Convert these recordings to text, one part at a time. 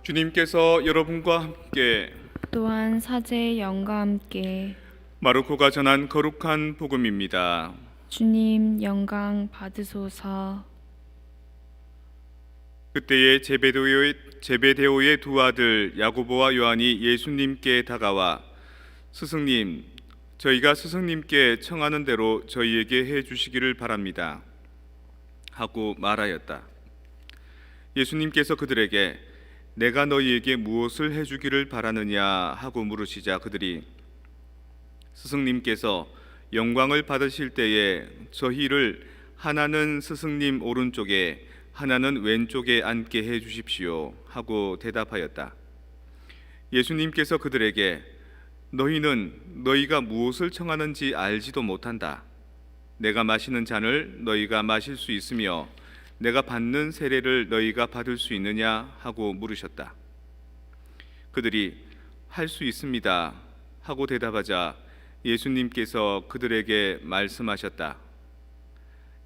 주님께서 여러분과 함께 또한 사제의 영과 함께 마르코가 전한 거룩한 복음입니다. 주님 영광 받으소서. 그때에 제베데오의 두 아들 야고보와 요한이 예수님께 다가와 스승님, 저희가 스승님께 청하는 대로 저희에게 해 주시기를 바랍니다 하고 말하였다. 예수님께서 그들에게 내가 너희에게 무엇을 해주기를 바라느냐 하고 물으시자 그들이 스승님께서 영광을 받으실 때에 저희를 하나는 스승님 오른쪽에 하나는 왼쪽에 앉게 해 주십시오 하고 대답하였다. 예수님께서 그들에게 너희는 너희가 무엇을 청하는지 알지도 못한다. 내가 마시는 잔을 너희가 마실 수 있으며 내가 받는 세례를 너희가 받을 수 있느냐 하고 물으셨다. 그들이 할 수 있습니다 하고 대답하자 예수님께서 그들에게 말씀하셨다.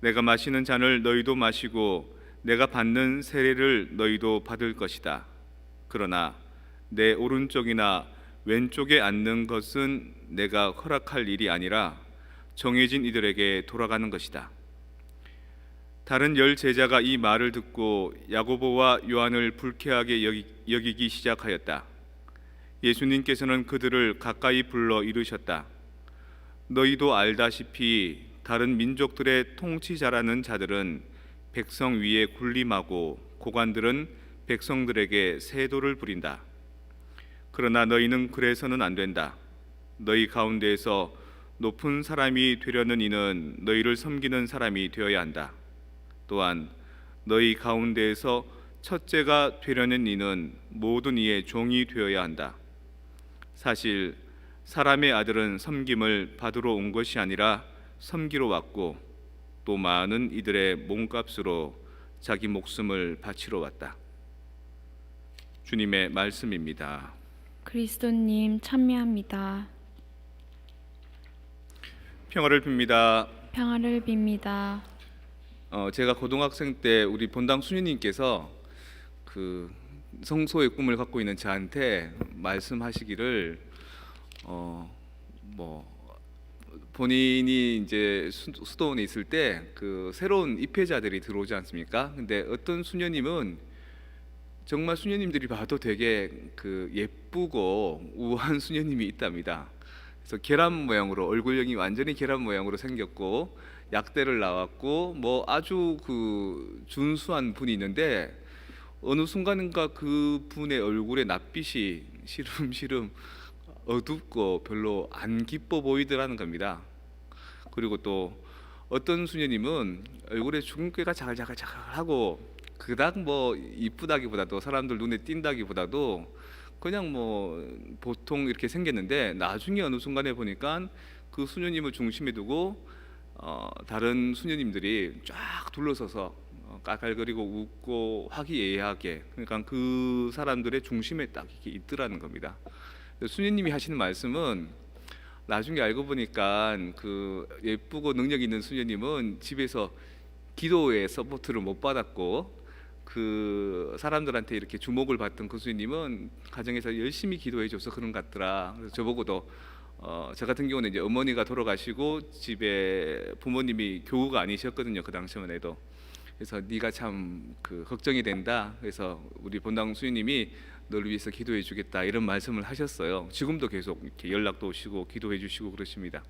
내가 마시는 잔을 너희도 마시고 내가 받는 세례를 너희도 받을 것이다. 그러나 내 오른쪽이나 왼쪽에 앉는 것은 내가 허락할 일이 아니라 정해진 이들에게 돌아가는 것이다. 다른 10 제자가 이 말을 듣고 야고보와 요한을 불쾌하게 여기기 시작하였다. 예수님께서는 그들을 가까이 불러 이르셨다. 너희도 알다시피 다른 민족들의 통치자라는 자들은 백성 위에 군림하고 고관들은 백성들에게 세도를 부린다. 그러나 너희는 그래서는 안 된다. 너희 가운데에서 높은 사람이 되려는 이는 너희를 섬기는 사람이 되어야 한다. 또한 너희 가운데에서 첫째가 되려는 이는 모든 이의 종이 되어야 한다. 사실 사람의 아들은 섬김을 받으러 온 것이 아니라 섬기러 왔고 또 많은 이들의 몸값으로 자기 목숨을 바치러 왔다. 주님의 말씀입니다. 그리스도님 참여합니다. 평화를 빕니다. 평화를 빕니다. 제가 고등학생 때 우리 본당 수녀님께서 그 성소의 꿈을 갖고 있는 저한테 말씀하시기를 본인이 이제 수도원에 있을 때 그 새로운 입회자들이 들어오지 않습니까? 근데 어떤 수녀님은 정말 수녀님들이 봐도 되게 그 예쁘고 우아한 수녀님이 있답니다. 그래서 계란 모양으로 얼굴형이 완전히 계란 모양으로 생겼고 약대를 나왔고 뭐 아주 그 준수한 분이 있는데 어느 순간인가 그 분의 얼굴에 낯빛이 시름시름 어둡고 별로 안 기뻐 보이더라는 겁니다. 그리고 또 어떤 수녀님은 얼굴에 주근깨가 자글자글자글하고 그닥 뭐 이쁘다기보다도 사람들 눈에 띈다기보다도 그냥 뭐 보통 이렇게 생겼는데 나중에 어느 순간에 보니까 그 수녀님을 중심에 두고 다른 수녀님들이 쫙 둘러서서 깔깔거리고 웃고 화기애애하게 그러니까 그 사람들의 중심에 딱 이렇게 있더라는 겁니다. 수녀님이 하시는 말씀은 나중에 알고 보니까 그 예쁘고 능력 있는 수녀님은 집에서 기도의 서포트를 못 받았고 그 사람들한테 이렇게 주목을 받던 그 수녀님은 가정에서 열심히 기도해줘서 그런 것 같더라. 그래서 저보고도 저 같은 경우는 이제 어머니가 돌아가시고 집에 부모님이 교우가 아니셨거든요. 그 당시만 해도. 그래서 네가 참 그 걱정이 된다. 그래서 우리 본당 수녀님이 너를 위해서 기도해 주겠다 이런 말씀을 하셨어요. 지금도 계속 이렇게 연락도 오시고 기도해 주시고 그러십니다.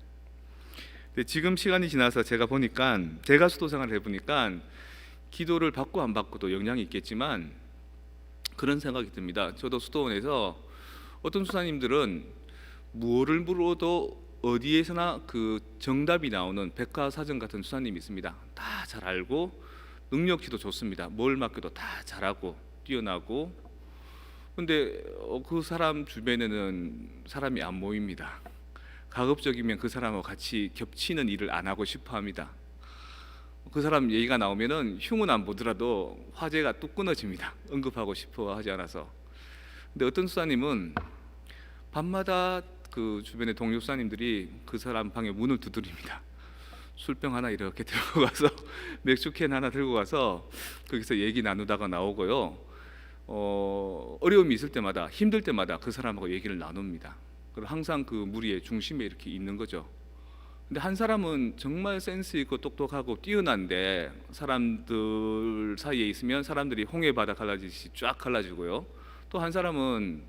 근데 지금 시간이 지나서 제가 보니까 제가 수도 생활을 해보니까 기도를 받고 안 받고도 영향이 있겠지만 그런 생각이 듭니다. 저도 수도원에서 어떤 수사님들은 무엇을 물어도 어디에서나 그 정답이 나오는 백과사전 같은 수사님이 있습니다. 다 잘 알고 능력치도 좋습니다. 뭘 맡겨도 다 잘하고 뛰어나고 근데 그 사람 주변에는 사람이 안 모입니다. 가급적이면 그 사람하고 같이 겹치는 일을 안 하고 싶어 합니다. 그 사람 얘기가 나오면은 흉은 안 보더라도 화제가 뚝 끊어집니다. 언급하고 싶어 하지 않아서. 근데 어떤 수사님은 밤마다 그 주변의 동료 수사님들이 그 사람 방에 문을 두드립니다. 술병 하나 이렇게 들고 가서 맥주캔 하나 들고 가서 거기서 얘기 나누다가 나오고요. 어려움이 있을 때마다, 힘들 때마다 그 사람하고 얘기를 나눕니다. 그리고 항상 그 무리의 중심에 이렇게 있는 거죠. 근데 한 사람은 정말 센스 있고 똑똑하고 뛰어난데 사람들 사이에 있으면 사람들이 홍해 바다 갈라지듯이 쫙 갈라지고요. 또 한 사람은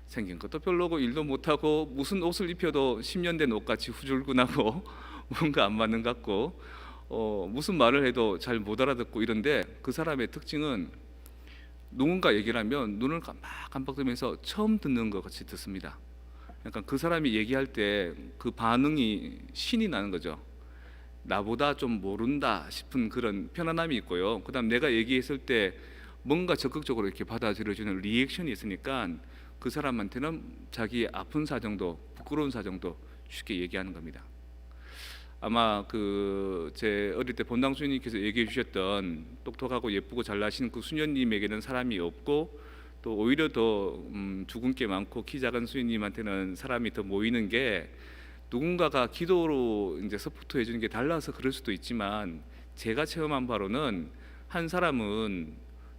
생긴 것도 별로고 일도 못하고 무슨 옷을 입혀도 10년 된 옷같이 후줄근하고 뭔가 안 맞는 것 같고 무슨 말을 해도 잘 못 알아듣고 이런데, 그 사람의 특징은 누군가 얘기를 하면 눈을 깜빡깜빡뜨면서 처음 듣는 것 같이 듣습니다. 약간 그 사람이 얘기할 때 그 반응이 신이 나는 거죠. 나보다 좀 모른다 싶은 그런 편안함이 있고요. 그다음 내가 얘기했을 때 뭔가 적극적으로 이렇게 받아들여주는 리액션이 있으니까 그 사람한테는 자기의 아픈 사정도 부끄러운 사정도 쉽게 얘기하는 겁니다. 아마 그 제 어릴 때 본당 수녀님께서 얘기해 주셨던 똑똑하고 예쁘고 잘나신 그 수녀님에게는 사람이 없고, 또 오히려 더 죽은 게 많고 키 작은 수녀님한테는 사람이 더 모이는 게, 누군가가 기도로 이제 서포트해 주는 게 달라서 그럴 수도 있지만, 제가 체험한 바로는 한 사람은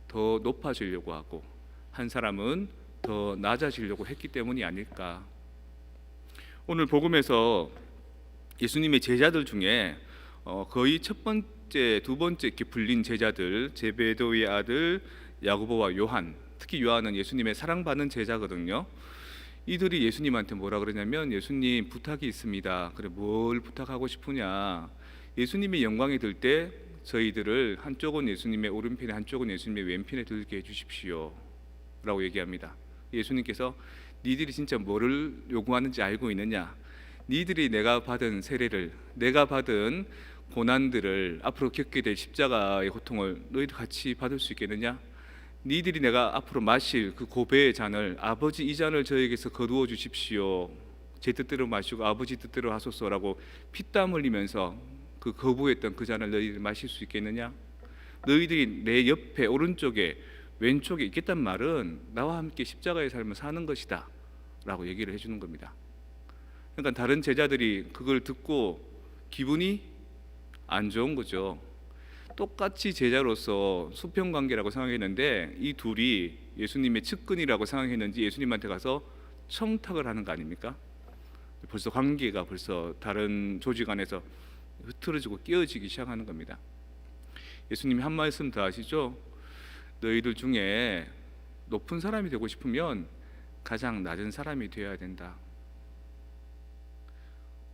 더 높아지려고 하고 한 사람은 더 낮아지려고 했기 때문이 아닐까. 오늘 복음에서 예수님의 제자들 중에 거의 첫 번째, 두 번째 이렇게 불린 제자들, 제베도의 아들 야고보와 요한, 특히 요한은 예수님의 사랑받는 제자거든요. 이들이 예수님한테 뭐라 그러냐면, 예수님 부탁이 있습니다. 그래, 뭘 부탁하고 싶으냐? 예수님의 영광이 들 때 저희들을 한쪽은 예수님의 오른편에 한쪽은 예수님의 왼편에 들게 해주십시오 라고 얘기합니다. 예수님께서 니들이 진짜 뭐를 요구하는지 알고 있느냐? 니들이 내가 받은 세례를, 내가 받은 고난들을, 앞으로 겪게 될 십자가의 고통을 너희도 같이 받을 수 있겠느냐? 니들이 내가 앞으로 마실 그 고배의 잔을, 아버지 이 잔을 저에게서 거두어 주십시오, 제 뜻대로 마시고 아버지 뜻대로 하소서라고 피땀 흘리면서 그 거부했던 그 잔을 너희들이 마실 수 있겠느냐? 너희들이 내 옆에 오른쪽에 왼쪽에 있겠단 말은 나와 함께 십자가의 삶을 사는 것이다 라고 얘기를 해주는 겁니다. 그러니까 다른 제자들이 그걸 듣고 기분이 안 좋은 거죠. 똑같이 제자로서 수평관계라고 생각했는데 이 둘이 예수님의 측근이라고 생각했는지 예수님한테 가서 청탁을 하는 거 아닙니까? 벌써 관계가 벌써 다른 조직 안에서 흐트러지고 깨어지기 시작하는 겁니다. 예수님이 한 말씀 더 하시죠. 너희들 중에 높은 사람이 되고 싶으면 가장 낮은 사람이 되어야 된다.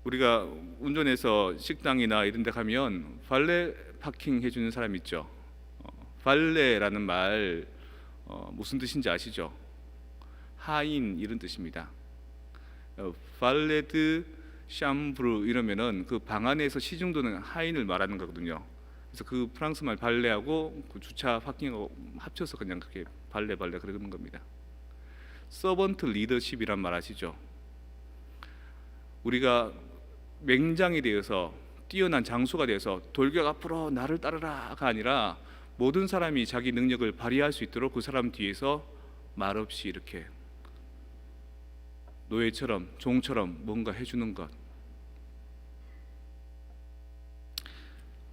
우리가 운전해서 식당이나 이런 데 가면 발레 파킹 해주는 사람 있죠. 발레라는 말 무슨 뜻인지 아시죠? 하인 이런 뜻입니다. 발레드 샴브르 이러면은 그 방 안에서 시중 도는 하인을 말하는 거거든요. 그래서 그 프랑스 말 발레하고 그 주차 파킹하고 합쳐서 그냥 그렇게 발레 그러는 겁니다. 서번트 리더십이란 말 아시죠? 우리가 맹장이 되어서 뛰어난 장수가 되어서 돌격 앞으로 나를 따르라가 아니라 모든 사람이 자기 능력을 발휘할 수 있도록 그 사람 뒤에서 말없이 이렇게 노예처럼 종처럼 뭔가 해주는 것.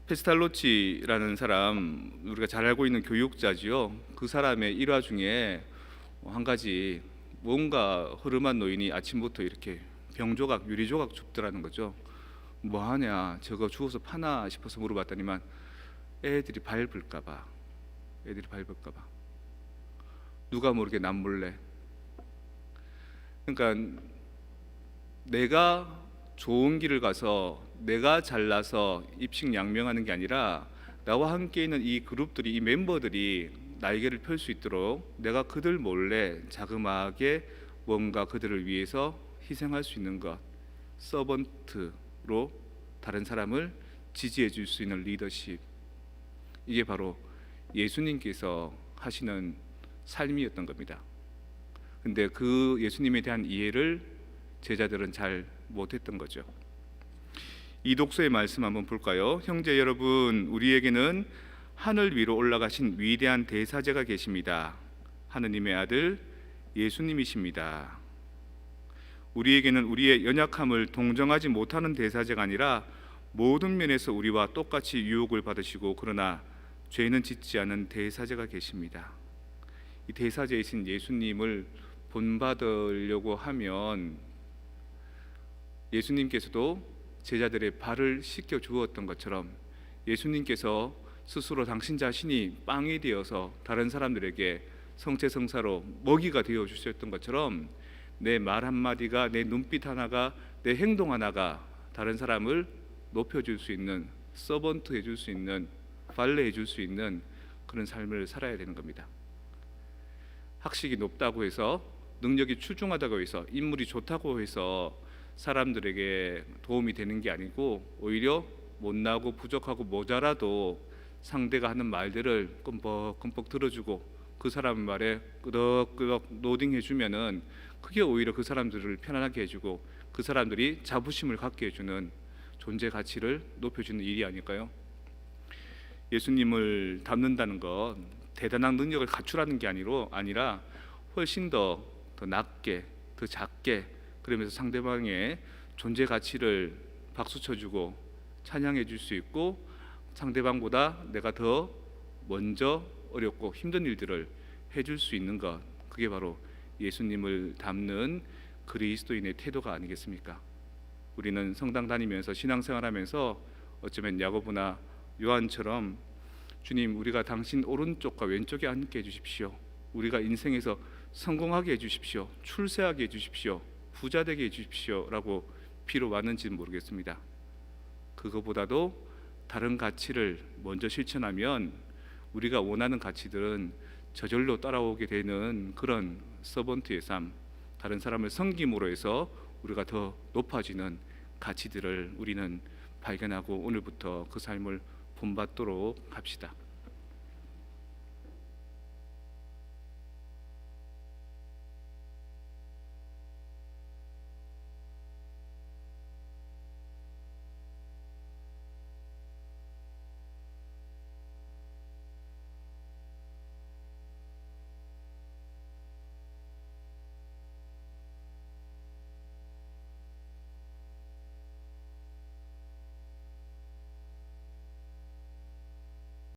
페스탈로치라는 사람, 우리가 잘 알고 있는 교육자지요. 그 사람의 일화 중에 한 가지, 뭔가 허름한 노인이 아침부터 이렇게 병조각, 유리조각 줍더라는 거죠. 뭐 하냐, 저거 주워서 파나 싶어서 물어봤더니만 애들이 밟을까봐 누가 모르게 남몰래. 그러니까 내가 좋은 길을 가서 내가 잘나서 입식양명하는 게 아니라 나와 함께 있는 이 그룹들이, 이 멤버들이 날개를 펼 수 있도록 내가 그들 몰래 자그마하게 뭔가 그들을 위해서 희생할 수 있는 것, 서번트로 다른 사람을 지지해 줄 수 있는 리더십, 이게 바로 예수님께서 하시는 삶이었던 겁니다. 근데 그 예수님에 대한 이해를 제자들은 잘 못했던 거죠. 이 독서의 말씀 한번 볼까요? 형제 여러분, 우리에게는 하늘 위로 올라가신 위대한 대사제가 계십니다. 하느님의 아들 예수님이십니다. 우리에게는 우리의 연약함을 동정하지 못하는 대사제가 아니라 모든 면에서 우리와 똑같이 유혹을 받으시고 그러나 죄는 짓지 않은 대사제가 계십니다. 이 대사제이신 예수님을 본받으려고 하면 예수님께서도 제자들의 발을 씻겨 주었던 것처럼 예수님께서 스스로 당신 자신이 빵이 되어서 다른 사람들에게 성체성사로 먹이가 되어 주셨던 것처럼 내 말 한마디가, 내 눈빛 하나가, 내 행동 하나가 다른 사람을 높여줄 수 있는, 서번트 해줄 수 있는, 발레 해줄 수 있는 그런 삶을 살아야 되는 겁니다. 학식이 높다고 해서, 능력이 출중하다고 해서, 인물이 좋다고 해서 사람들에게 도움이 되는 게 아니고 오히려 못나고 부족하고 모자라도 상대가 하는 말들을 끔뻑끔뻑 들어주고 그 사람 말에 끄덕끄덕 노딩해주면은 그게 오히려 그 사람들을 편안하게 해주고 그 사람들이 자부심을 갖게 해주는 존재 가치를 높여주는 일이 아닐까요? 예수님을 닮는다는 건 대단한 능력을 갖추라는 게 아니라 훨씬 더 낮게, 더 작게, 그러면서 상대방의 존재 가치를 박수 쳐주고 찬양해 줄 수 있고 상대방보다 내가 더 먼저 어렵고 힘든 일들을 해줄 수 있는 것, 그게 바로 예수님을 닮는 그리스도인의 태도가 아니겠습니까? 우리는 성당 다니면서 신앙생활하면서 어쩌면 야고보나 요한처럼 주님, 우리가 당신 오른쪽과 왼쪽에 앉게 해주십시오. 우리가 인생에서 성공하게 해주십시오. 출세하게 해주십시오. 부자 되게 해주십시오 라고 비로 왔는지는 모르겠습니다. 그거보다도 다른 가치를 먼저 실천하면 우리가 원하는 가치들은 저절로 따라오게 되는 그런 서번트의 삶, 다른 사람을 섬김으로 해서 우리가 더 높아지는 가치들을 우리는 발견하고 오늘부터 그 삶을 본받도록 합시다.